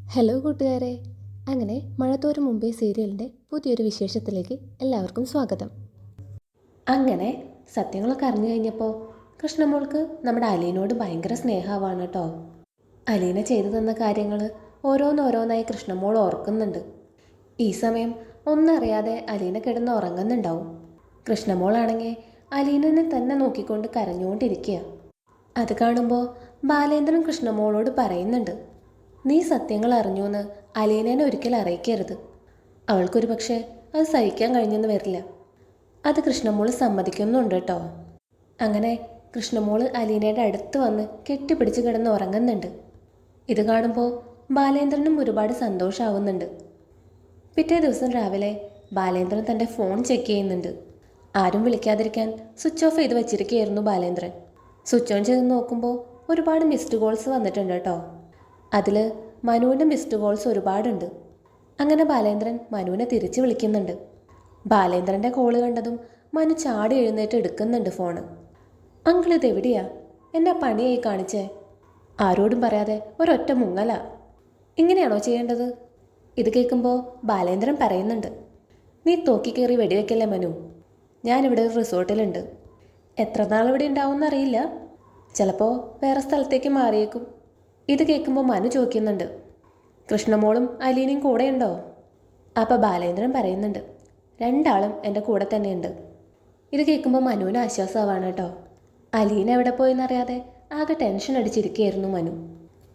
Hello കൂട്ടുകാരെ. അങ്ങനെ മഴത്തോരും മുമ്പേ സീരിയലിൻ്റെ പുതിയൊരു വിശേഷത്തിലേക്ക് എല്ലാവർക്കും സ്വാഗതം. അങ്ങനെ സത്യങ്ങളൊക്കെ അറിഞ്ഞു കഴിഞ്ഞപ്പോൾ കൃഷ്ണമോൾക്ക് നമ്മുടെ അലീനോട് ഭയങ്കര സ്നേഹമാണ് കേട്ടോ. അലീന ചെയ്തു തന്ന കാര്യങ്ങൾ ഓരോന്നോരോന്നായി കൃഷ്ണമോൾ ഓർക്കുന്നുണ്ട്. ഈ സമയം ഒന്നറിയാതെ അലീന കിടന്ന് ഉറങ്ങുന്നുണ്ടാവും. കൃഷ്ണമോളാണെങ്കിൽ അലീനനെ തന്നെ നോക്കിക്കൊണ്ട് കരഞ്ഞുകൊണ്ടിരിക്കുക. അത് കാണുമ്പോൾ ബാലേന്ദ്രൻ കൃഷ്ണമോളോട് പറയുന്നുണ്ട്, നീ സത്യങ്ങൾ അറിഞ്ഞൂന്ന് അലീനേനെ ഒരിക്കലും അറിയിക്കരുത്. അവൾക്കൊരു പക്ഷേ അത് സഹിക്കാൻ കഴിഞ്ഞെന്ന് വരില്ല. അത് കൃഷ്ണമോള് സമ്മതിക്കുന്നുണ്ട് കേട്ടോ. അങ്ങനെ കൃഷ്ണമോള് അലീനയുടെ അടുത്ത് വന്ന് കെട്ടിപ്പിടിച്ച് കിടന്ന് ഉറങ്ങുന്നുണ്ട്. ഇത് കാണുമ്പോൾ ബാലേന്ദ്രനും ഒരുപാട് സന്തോഷമാവുന്നുണ്ട്. പിറ്റേ ദിവസം രാവിലെ ബാലേന്ദ്രൻ തൻ്റെ ഫോൺ ചെക്ക് ചെയ്യുന്നുണ്ട്. ആരും വിളിക്കാതിരിക്കാൻ സ്വിച്ച് ഓഫ് ചെയ്ത് വെച്ചിരിക്കുകയായിരുന്നു ബാലേന്ദ്രൻ. സ്വിച്ച് ഓൺ ചെയ്ത് നോക്കുമ്പോൾ ഒരുപാട് മിസ്ഡ് കോൾസ് വന്നിട്ടുണ്ട് കേട്ടോ. അതിൽ മനുവിൻ്റെ മിസ്ഡ് കോൾസ് ഒരുപാടുണ്ട്. അങ്ങനെ ബാലേന്ദ്രൻ മനുവിനെ തിരിച്ച് വിളിക്കുന്നുണ്ട്. ബാലേന്ദ്രൻ്റെ കോള് കണ്ടതും മനു ചാടി എഴുന്നേറ്റ് എടുക്കുന്നുണ്ട് ഫോണ്. അങ്കിൾ ഇതെവിടെയാ? എന്നാ പണിയായി കാണിച്ചേ? ആരോടും പറയാതെ ഒരൊറ്റ മുങ്ങല. ഇങ്ങനെയാണോ ചെയ്യേണ്ടത്? ഇത് കേൾക്കുമ്പോൾ ബാലേന്ദ്രൻ പറയുന്നുണ്ട്, നീ തോക്കി കയറി വെടിവെക്കല്ലേ മനു. ഞാനിവിടെ ഒരു റിസോർട്ടിലുണ്ട്. എത്ര നാൾ ഇവിടെ ഉണ്ടാവുമെന്നറിയില്ല. ചിലപ്പോൾ വേറെ സ്ഥലത്തേക്ക് മാറിയേക്കും. ഇത് കേൾക്കുമ്പോൾ മനു ചോദിക്കുന്നുണ്ട്, കൃഷ്ണമോളും അലീനയും കൂടെയുണ്ടോ? അപ്പോൾ ബാലേന്ദ്രൻ പറയുന്നുണ്ട്, രണ്ടാളും എൻ്റെ കൂടെ തന്നെയുണ്ട്. ഇത് കേൾക്കുമ്പോൾ മനുവിന് ആശ്വാസമാവാണ് കേട്ടോ. അലീന എവിടെ പോയെന്നറിയാതെ ആകെ ടെൻഷൻ അടിച്ചിരിക്കുകയായിരുന്നു മനു.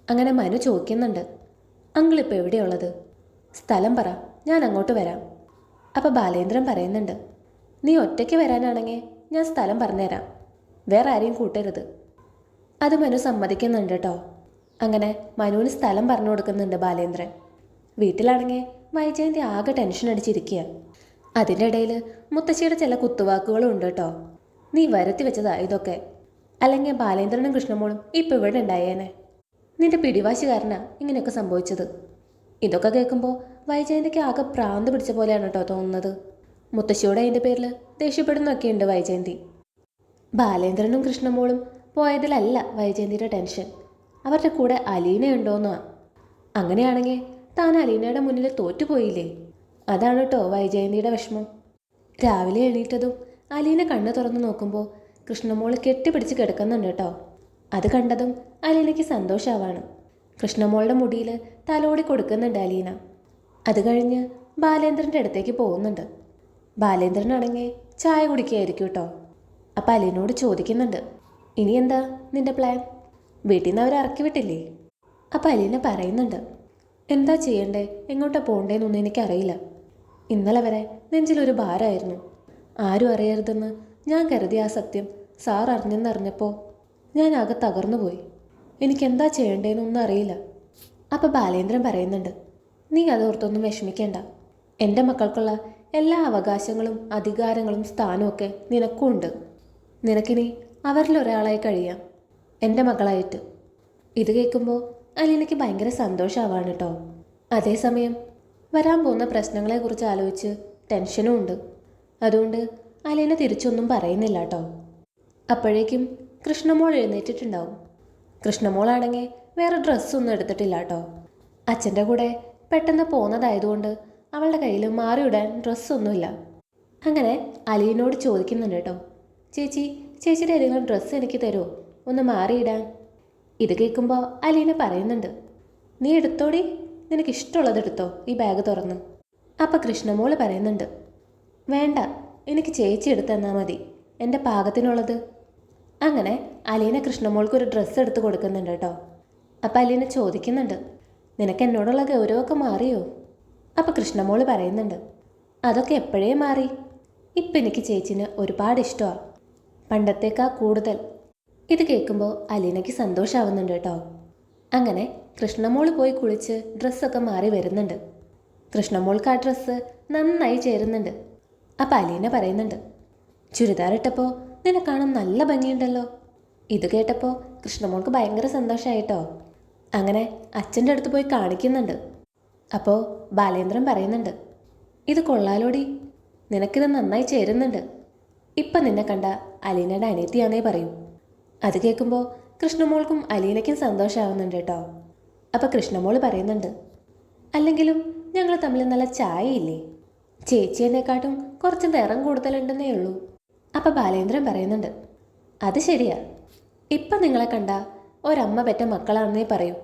അങ്ങനെ മനു ചോദിക്കുന്നുണ്ട്, അങ്കിൾ ഇപ്പോൾ എവിടെയുള്ളത്? സ്ഥലം പറ, ഞാൻ അങ്ങോട്ട് വരാം. അപ്പോൾ ബാലേന്ദ്രൻ പറയുന്നുണ്ട്, നീ ഒറ്റയ്ക്ക് വരാനാണെങ്കിൽ ഞാൻ സ്ഥലം പറഞ്ഞുതരാം, വേറെ ആരെയും കൂട്ടരുത്. അത് മനു സമ്മതിക്കുന്നുണ്ട് കേട്ടോ. അങ്ങനെ മനുവിന് സ്ഥലം പറഞ്ഞു കൊടുക്കുന്നുണ്ട് ബാലേന്ദ്രൻ. വീട്ടിലാണെങ്കിൽ വൈജയന്തി ആകെ ടെൻഷൻ അടിച്ചിരിക്കുക. അതിൻ്റെ ഇടയിൽ മുത്തശ്ശിയുടെ ചില കുത്തുവാക്കുകളും ഉണ്ട് കേട്ടോ. നീ വരുത്തി വെച്ചതാ ഇതൊക്കെ, അല്ലെങ്കിൽ ബാലേന്ദ്രനും കൃഷ്ണമോളും ഇപ്പം ഇവിടെ ഉണ്ടായേനെ. നിന്റെ പിടിവാശി കാരണമാണ് ഇങ്ങനെയൊക്കെ സംഭവിച്ചത്. ഇതൊക്കെ കേൾക്കുമ്പോൾ വൈജയന്തിക്ക് ആകെ ഭ്രാന്ത് പിടിച്ച പോലെയാണ് കേട്ടോ തോന്നുന്നത്. മുത്തശ്ശിയോട് അതിൻ്റെ പേരിൽ ദേഷ്യപ്പെടുന്നൊക്കെയുണ്ട് വൈജയന്തി. ബാലേന്ദ്രനും കൃഷ്ണമോളും പോയതിലല്ല വൈജയന്തിയുടെ ടെൻഷൻ, അവരുടെ കൂടെ അലീനയുണ്ടോന്നാ. അങ്ങനെയാണെങ്കിൽ താൻ അലീനയുടെ മുന്നിൽ തോറ്റുപോയില്ലേ, അതാണ് കേട്ടോ വൈജയന്തിയുടെ വിഷമം. രാവിലെ എണീറ്റതും അലീന കണ്ണ് തുറന്നു നോക്കുമ്പോൾ കൃഷ്ണമോൾ കെട്ടിപ്പിടിച്ച് കിടക്കുന്നുണ്ട് കേട്ടോ. അത് കണ്ടതും അലീനയ്ക്ക് സന്തോഷമാവാണ്. കൃഷ്ണമോളുടെ മുടിയിൽ തലോടി കൊടുക്കുന്നുണ്ട് അലീന. അത് കഴിഞ്ഞ് ബാലേന്ദ്രൻ്റെ അടുത്തേക്ക് പോകുന്നുണ്ട്. ബാലേന്ദ്രനാണെങ്കിൽ ചായ കുടിക്കുകയായിരിക്കും കേട്ടോ. അപ്പം അലീനോട് ചോദിക്കുന്നുണ്ട്, ഇനി എന്താ നിന്റെ പ്ലാൻ? വീട്ടിൽ നിന്ന് അവർ ഇറക്കി വിട്ടില്ലേ? അപ്പം അലീന പറയുന്നുണ്ട്, എന്താ ചെയ്യണ്ടേ, എങ്ങോട്ടാണ് പോകണ്ടേന്നൊന്നും എനിക്കറിയില്ല. ഇന്നലെ വരെ നെഞ്ചിലൊരു ഭാരമായിരുന്നു. ആരും അറിയരുതെന്ന് ഞാൻ കരുതിയ ആ സത്യം സാർ അറിഞ്ഞെന്നറിഞ്ഞപ്പോൾ ഞാൻ ആകെ തകർന്നുപോയി. എനിക്കെന്താ ചെയ്യണ്ടേന്നൊന്നും അറിയില്ല. അപ്പം ബാലേന്ദ്രൻ പറയുന്നുണ്ട്, നീ അതോർത്തൊന്നും വിഷമിക്കേണ്ട. എൻ്റെ മക്കൾക്കുള്ള എല്ലാ അവകാശങ്ങളും അധികാരങ്ങളും സ്ഥാനമൊക്കെ നിനക്കും ഉണ്ട്. നിനക്കിനി അവരിലൊരാളായി കഴിയാം, എൻ്റെ മകളായിട്ട്. ഇത് കേൾക്കുമ്പോൾ അലീനയ്ക്ക് ഭയങ്കര സന്തോഷമാവാണ് കേട്ടോ. അതേസമയം വരാൻ പോകുന്ന പ്രശ്നങ്ങളെക്കുറിച്ച് ആലോചിച്ച് ടെൻഷനും ഉണ്ട്. അതുകൊണ്ട് അലീന തിരിച്ചൊന്നും പറയുന്നില്ല കേട്ടോ. അപ്പോഴേക്കും കൃഷ്ണമോൾ എഴുന്നേറ്റിട്ടുണ്ടാവും. കൃഷ്ണമോളാണെങ്കിൽ വേറെ ഡ്രസ്സൊന്നും എടുത്തിട്ടില്ല കേട്ടോ. അച്ഛൻ്റെ കൂടെ പെട്ടെന്ന് പോകുന്നതായതുകൊണ്ട് അവളുടെ കയ്യിൽ മാറിയിടാൻ ഡ്രസ്സൊന്നുമില്ല. അങ്ങനെ അലീനോട് ചോദിക്കുന്നുണ്ട് കേട്ടോ, ചേച്ചിയുടെ ഏതെങ്കിലും ഡ്രസ്സ് എനിക്ക് തരുമോ, ഒന്ന് മാറിയിടാൻ? ഇത് കേൾക്കുമ്പോൾ അലീന പറയുന്നുണ്ട്, നീ എടുത്തോടി, നിനക്കിഷ്ടമുള്ളത് എടുത്തോ, ഈ ബാഗ് തുറന്ന്. അപ്പം കൃഷ്ണമോള് പറയുന്നുണ്ട്, വേണ്ട, എനിക്ക് ചേച്ചി എടുത്ത് തന്നാൽ മതി, എൻ്റെ പാകത്തിനുള്ളത്. അങ്ങനെ അലീന കൃഷ്ണമോൾക്കൊരു ഡ്രസ്സ് എടുത്ത് കൊടുക്കുന്നുണ്ട് കേട്ടോ. അപ്പം അലീന ചോദിക്കുന്നുണ്ട്, നിനക്ക് എന്നോടുള്ള ഗൗരവമൊക്കെ മാറിയോ? അപ്പം കൃഷ്ണമോള് പറയുന്നുണ്ട്, അതൊക്കെ എപ്പോഴേ മാറി. ഇപ്പം എനിക്ക് ചേച്ചിന് ഒരുപാട് ഇഷ്ടമാണ്, പണ്ടത്തേക്കാൾ കൂടുതൽ. ഇത് കേൾക്കുമ്പോൾ അലീനയ്ക്ക് സന്തോഷമാവുന്നുണ്ട് കേട്ടോ. അങ്ങനെ കൃഷ്ണമോൾ പോയി കുളിച്ച് ഡ്രസ്സൊക്കെ മാറി വരുന്നുണ്ട്. കൃഷ്ണമോൾക്ക് ആ ഡ്രസ്സ് നന്നായി ചേരുന്നുണ്ട്. അപ്പം അലീന പറയുന്നുണ്ട്, ചുരിദാർ ഇട്ടപ്പോൾ നിന്നെ കാണാൻ നല്ല ഭംഗിയുണ്ടല്ലോ. ഇത് കേട്ടപ്പോൾ കൃഷ്ണമോൾക്ക് ഭയങ്കര സന്തോഷമായിട്ടോ. അങ്ങനെ അച്ഛൻ്റെ അടുത്ത് പോയി കാണിക്കുന്നുണ്ട്. അപ്പോൾ ബാലേന്ദ്രൻ പറയുന്നുണ്ട്, ഇത് കൊള്ളാലോടി, നിനക്കിത് നന്നായി ചേരുന്നുണ്ട്. ഇപ്പം നിന്നെ കണ്ട അലീനയുടെ അനിയത്തിയാന്നേ പറയൂ. അത് കേൾക്കുമ്പോൾ കൃഷ്ണമോൾക്കും അലീനയ്ക്കും സന്തോഷമാവുന്നുണ്ട് കേട്ടോ. അപ്പോൾ കൃഷ്ണമോൾ പറയുന്നുണ്ട്, അല്ലെങ്കിലും ഞങ്ങൾ തമ്മിൽ നല്ല ചായയില്ലേ? ചേച്ചി എന്നെക്കാട്ടും കുറച്ച് നിറം കൂടുതലുണ്ടെന്നേ ഉള്ളൂ. അപ്പം ബാലേന്ദ്രൻ പറയുന്നുണ്ട്, അത് ശരിയാ. ഇപ്പം നിങ്ങളെ കണ്ട ഒരമ്മ പെറ്റ മക്കളാണെന്നേ പറയൂ.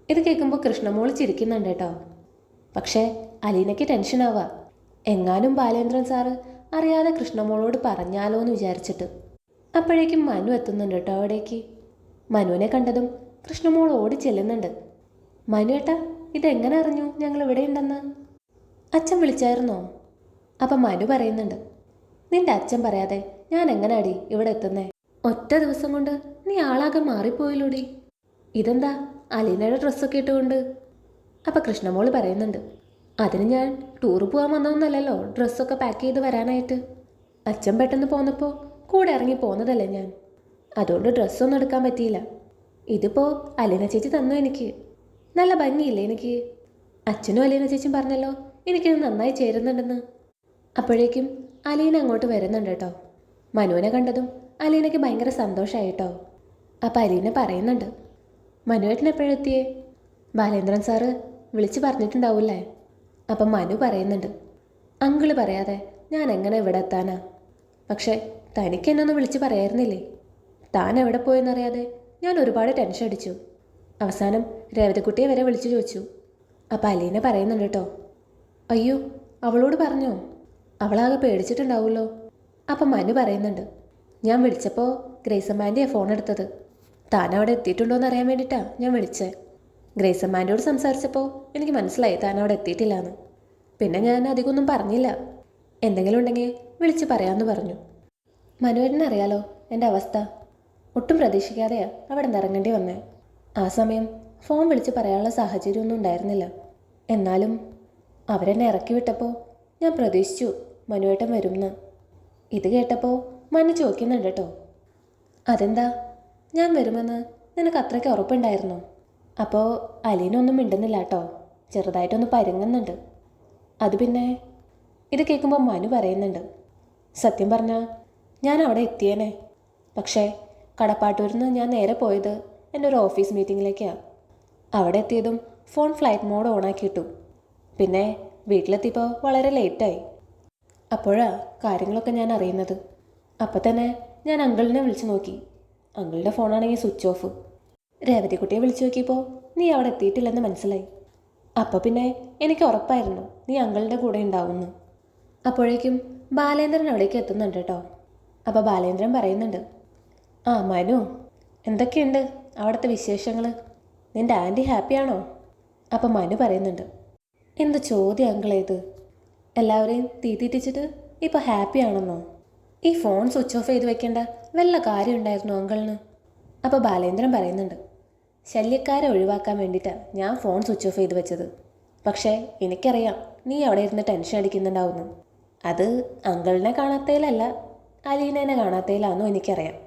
ഇത് കേൾക്കുമ്പോൾ കൃഷ്ണമോള് ചിരിക്കുന്നുണ്ട് കേട്ടോ. പക്ഷേ അലീനയ്ക്ക് ടെൻഷനാവുക. എങ്ങാനും ബാലേന്ദ്രൻ സാറ് അറിയാതെ കൃഷ്ണമോളോട് പറഞ്ഞാലോ എന്ന് വിചാരിച്ചിട്ട്. അപ്പോഴേക്കും മനു എത്തുന്നുണ്ട് കേട്ടോ അവിടേക്ക്. മനുവിനെ കണ്ടതും കൃഷ്ണമോൾ ഓടി ചെല്ലുന്നുണ്ട്. മനു ഏട്ടാ, ഇതെങ്ങനെ അറിഞ്ഞു ഞങ്ങൾ ഇവിടെ ഉണ്ടെന്ന്? അച്ഛൻ വിളിച്ചായിരുന്നോ? അപ്പം മനു പറയുന്നുണ്ട്, നിന്റെ അച്ഛൻ പറയാതെ ഞാൻ എങ്ങനെയാടി ഇവിടെ എത്തുന്നേ? ഒറ്റ ദിവസം കൊണ്ട് നീ ആളാകെ മാറിപ്പോയില്ലൂടി. ഇതെന്താ അലീനയുടെ ഡ്രസ്സൊക്കെ ഇട്ടുകൊണ്ട്? അപ്പം കൃഷ്ണമോള് പറയുന്നുണ്ട്, അതിന് ഞാൻ ടൂർ പോകാൻ വന്നതൊന്നല്ലല്ലോ ഡ്രസ്സൊക്കെ പാക്ക് ചെയ്ത് വരാനായിട്ട്. അച്ഛൻ പെട്ടെന്ന് പോന്നപ്പോൾ കൂടെ ഇറങ്ങി പോന്നതല്ലേ ഞാൻ. അതുകൊണ്ട് ഡ്രസ്സൊന്നും എടുക്കാൻ പറ്റിയില്ല. ഇതിപ്പോൾ അലീന ചേച്ചി തന്നു എനിക്ക്. നല്ല ഭംഗിയില്ലേ എനിക്ക്? അച്ഛനും അലീന ചേച്ചിയും പറഞ്ഞല്ലോ എനിക്കിത് നന്നായി ചേരുന്നുണ്ടെന്ന്. അപ്പോഴേക്കും അലീന അങ്ങോട്ട് വരുന്നുണ്ട് കേട്ടോ. മനുവിനെ കണ്ടതും അലീനയ്ക്ക് ഭയങ്കര സന്തോഷമായി കേട്ടോ. അപ്പം അലീന പറയുന്നുണ്ട്, മനുവേട്ടൻ എപ്പോഴെത്തിയേ? ബാലേന്ദ്രൻ സാറ് വിളിച്ച് പറഞ്ഞിട്ടുണ്ടാവൂല്ലേ? അപ്പം മനു പറയുന്നുണ്ട്, അങ്കിള് പറയാതെ ഞാൻ എങ്ങനെ ഇവിടെ എത്താനാ? പക്ഷേ തനിക്ക് എന്നൊന്ന് വിളിച്ച് പറയായിരുന്നില്ലേ? താൻ എവിടെ പോയെന്നറിയാതെ ഞാൻ ഒരുപാട് ടെൻഷൻ അടിച്ചു. അവസാനം രേവതിക്കുട്ടിയെ വരെ വിളിച്ചു ചോദിച്ചു. അപ്പം അലീന പറയുന്നുണ്ട് കേട്ടോ, അയ്യോ അവളോട് പറഞ്ഞോ? അവളാകെ പേടിച്ചിട്ടുണ്ടാവുമല്ലോ. അപ്പം മനു പറയുന്നുണ്ട്, ഞാൻ വിളിച്ചപ്പോൾ ഗ്രേസമ്മാൻ്റെയാണ് ഫോൺ എടുത്തത്. താൻ അവിടെ എത്തിയിട്ടുണ്ടോ എന്ന് അറിയാൻ വേണ്ടിയിട്ടാണ് ഞാൻ വിളിച്ചത്. ഗ്രേസമ്മാൻ്റെയോട് സംസാരിച്ചപ്പോൾ എനിക്ക് മനസ്സിലായി താൻ അവിടെ എത്തിയിട്ടില്ല എന്ന്. പിന്നെ ഞാൻ അധികമൊന്നും പറഞ്ഞില്ല. എന്തെങ്കിലും ഉണ്ടെങ്കിൽ വിളിച്ച് പറയാമെന്ന് പറഞ്ഞു. മനുവേട്ടനറിയാലോ എൻ്റെ അവസ്ഥ. ഒട്ടും പ്രതീക്ഷിക്കാതെയാണ് അവിടെ നിന്ന് ഇറങ്ങേണ്ടി വന്നേ. ആ സമയം ഫോൺ വിളിച്ച് പറയാനുള്ള സാഹചര്യമൊന്നും ഉണ്ടായിരുന്നില്ല. എന്നാലും അവരെന്നെ ഇറക്കി വിട്ടപ്പോൾ ഞാൻ പ്രതീക്ഷിച്ചു മനുവേട്ടൻ വരുമെന്ന്. ഇത് കേട്ടപ്പോൾ മനു ചോദിക്കുന്നുണ്ട് കേട്ടോ, അതെന്താ ഞാൻ വരുമെന്ന് നിനക്ക് അത്രയ്ക്ക് ഉറപ്പുണ്ടായിരുന്നോ? അപ്പോൾ അലീനൊന്നും മിണ്ടുന്നില്ല കേട്ടോ, ചെറുതായിട്ടൊന്ന് പരുങ്ങുന്നുണ്ട്. അത് പിന്നെ ഇത് കേൾക്കുമ്പോൾ മനു പറയുന്നുണ്ട്, സത്യം പറഞ്ഞാൽ ഞാൻ അവിടെ എത്തിയേനെ. പക്ഷേ കടപ്പാട്ടൂരിൽ നിന്ന് ഞാൻ നേരെ പോയത് എൻ്റെ ഒരു ഓഫീസ് മീറ്റിങ്ങിലേക്കാണ്. അവിടെ എത്തിയതും ഫോൺ ഫ്ലൈറ്റ് മോഡ് ഓണാക്കിയിട്ടു. പിന്നെ വീട്ടിലെത്തിയപ്പോൾ വളരെ ലേറ്റായി. അപ്പോഴാണ് കാര്യങ്ങളൊക്കെ ഞാൻ അറിയുന്നത്. അപ്പം തന്നെ ഞാൻ അങ്കിളിനെ വിളിച്ചു നോക്കി. അങ്കിളുടെ ഫോണാണെങ്കിൽ സ്വിച്ച് ഓഫ്. രേവതിക്കുട്ടിയെ വിളിച്ചു നോക്കിയപ്പോൾ നീ അവിടെ എത്തിയിട്ടില്ലെന്ന് മനസ്സിലായി. അപ്പോൾ പിന്നെ എനിക്ക് ഉറപ്പായിരുന്നു നീ അങ്കിളുടെ കൂടെ ഉണ്ടാവുമെന്ന്. അപ്പോഴേക്കും ബാലേന്ദ്രൻ അവിടേക്ക് എത്തുന്നുണ്ട് കേട്ടോ. അപ്പോൾ ബാലേന്ദ്രൻ പറയുന്നുണ്ട്, ആ മനു, എന്തൊക്കെയുണ്ട് അവിടുത്തെ വിശേഷങ്ങൾ? നിൻ്റെ ആൻറ്റി ഹാപ്പിയാണോ? അപ്പം മനു പറയുന്നുണ്ട്, എന്ത് ചോദ്യം അങ്കിളേത്? എല്ലാവരെയും തീറ്റിച്ചിട്ട് ഇപ്പോൾ ഹാപ്പി ആണെന്നോ? ഈ ഫോൺ സ്വിച്ച് ഓഫ് ചെയ്ത് വെക്കേണ്ട വല്ല കാര്യം ഉണ്ടായിരുന്നു അങ്കിളിന്? അപ്പോൾ ബാലേന്ദ്രൻ പറയുന്നുണ്ട്, ശല്യക്കാരെ ഒഴിവാക്കാൻ വേണ്ടിയിട്ടാണ് ഞാൻ ഫോൺ സ്വിച്ച് ഓഫ് ചെയ്ത് വെച്ചത്. പക്ഷേ എനിക്കറിയാം നീ അവിടെ ഇരുന്ന് ടെൻഷൻ അടിക്കുന്നുണ്ടാവുന്നു. അത് അങ്കിളിനെ കാണാത്തതിലല്ല, അലീനേനെ കാണാത്തതിലാണെന്നും എനിക്കറിയാം.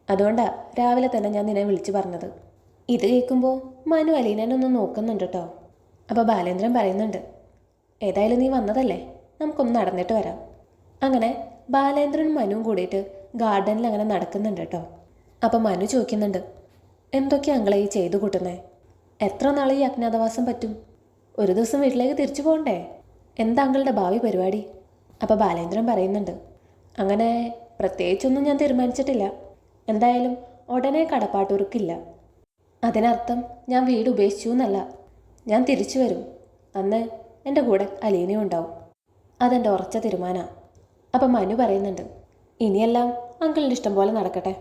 അതുകൊണ്ടാണ് രാവിലെ തന്നെ ഞാൻ നിന്നെ വിളിച്ചു പറഞ്ഞത്. ഇത് കേൾക്കുമ്പോൾ മനു അലീനേനൊന്ന് നോക്കുന്നുണ്ട് കേട്ടോ. അപ്പോൾ ബാലേന്ദ്രൻ പറയുന്നുണ്ട്, ഏതായാലും നീ വന്നതല്ലേ, നമുക്കൊന്ന് നടന്നിട്ട് വരാം. അങ്ങനെ ബാലേന്ദ്രനും മനുവും കൂടിയിട്ട് ഗാർഡനിൽ അങ്ങനെ നടക്കുന്നുണ്ട് കേട്ടോ. അപ്പം മനു ചോദിക്കുന്നുണ്ട്, എന്തൊക്കെയാണ് അങ്ങളെ ഈ ചെയ്തു കൂട്ടുന്നേ? എത്ര നാൾ ഈ അജ്ഞാതവാസം പറ്റും? ഒരു ദിവസം വീട്ടിലേക്ക് തിരിച്ചു പോകണ്ടേ? എന്താ അങ്ങളുടെ ഭാവി പരിപാടി? അപ്പോൾ ബാലേന്ദ്രൻ പറയുന്നുണ്ട്, അങ്ങനെ പ്രത്യേകിച്ചൊന്നും ഞാൻ തീരുമാനിച്ചിട്ടില്ല. എന്തായാലും ഉടനെ കടപ്പാട്ടൂർക്കില്ല. അതിനർത്ഥം ഞാൻ വീട് ഉപേക്ഷിച്ചു എന്നല്ല. ഞാൻ തിരിച്ചു വരും. അന്ന് എൻ്റെ കൂടെ അലീനയും ഉണ്ടാവും. അതെൻ്റെ ഉറച്ച തീരുമാനമാണ്. അപ്പം മനു പറയുന്നുണ്ട്, ഇനിയെല്ലാം അങ്കിളിൻ്റെ ഇഷ്ടം പോലെ നടക്കട്ടെ.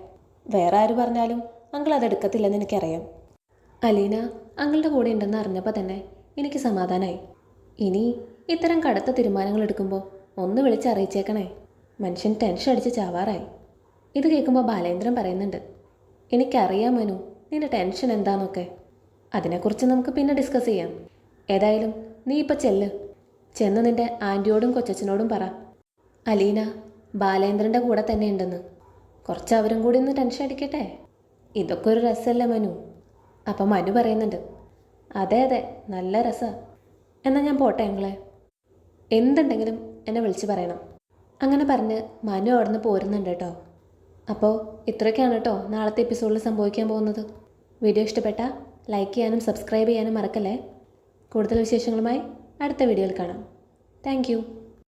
വേറെ ആര് പറഞ്ഞാലും അങ്കിൾ അതെടുക്കത്തില്ലെന്ന് എനിക്കറിയാം. അലീന അങ്കിളുടെ കൂടെ ഉണ്ടെന്ന് അറിഞ്ഞപ്പോൾ തന്നെ എനിക്ക് സമാധാനമായി. ഇനി ഇത്തരം കടുത്ത തീരുമാനങ്ങൾ എടുക്കുമ്പോൾ ഒന്ന് വിളിച്ചറിയിച്ചേക്കണേ. മനുഷ്യൻ ടെൻഷൻ അടിച്ച് ചാവാറായി. ഇത് കേൾക്കുമ്പോൾ ബാലേന്ദ്രൻ പറയുന്നുണ്ട്, എനിക്കറിയാം മനു നിൻ്റെ ടെൻഷൻ എന്താണെന്നൊക്കെ. അതിനെക്കുറിച്ച് നമുക്ക് പിന്നെ ഡിസ്കസ് ചെയ്യാം. ഏതായാലും നീ ഇപ്പോൾ ചെന്ന് നിൻ്റെ ആൻറ്റിയോടും കൊച്ചച്ഛനോടും പറ അലീന ബാലേന്ദ്രൻ്റെ കൂടെ തന്നെ ഉണ്ടെന്ന്. കുറച്ച് അവരും കൂടി ഒന്ന് ടെൻഷൻ അടിക്കട്ടെ. ഇതൊക്കെ ഒരു രസമല്ലേ മനു? അപ്പം മനു പറയുന്നുണ്ട്, അതെ അതെ നല്ല രസമാണ്. എന്നാൽ ഞാൻ പോട്ടെ ഞങ്ങളെ. എന്തുണ്ടെങ്കിലും എന്നെ വിളിച്ച് പറയണം. അങ്ങനെ പറഞ്ഞ് മനു അവിടെ നിന്ന് പോരുന്നുണ്ട് കേട്ടോ. അപ്പോൾ ഇത്രയൊക്കെയാണ് കേട്ടോ നാളത്തെ എപ്പിസോഡിൽ സംഭവിക്കാൻ പോകുന്നത്. വീഡിയോ ഇഷ്ടപ്പെട്ടാൽ ലൈക്ക് ചെയ്യാനും സബ്സ്ക്രൈബ് ചെയ്യാനും മറക്കല്ലേ. കൂടുതൽ വിശേഷങ്ങളുമായി അടുത്ത വീഡിയോയിൽ കാണാം. താങ്ക്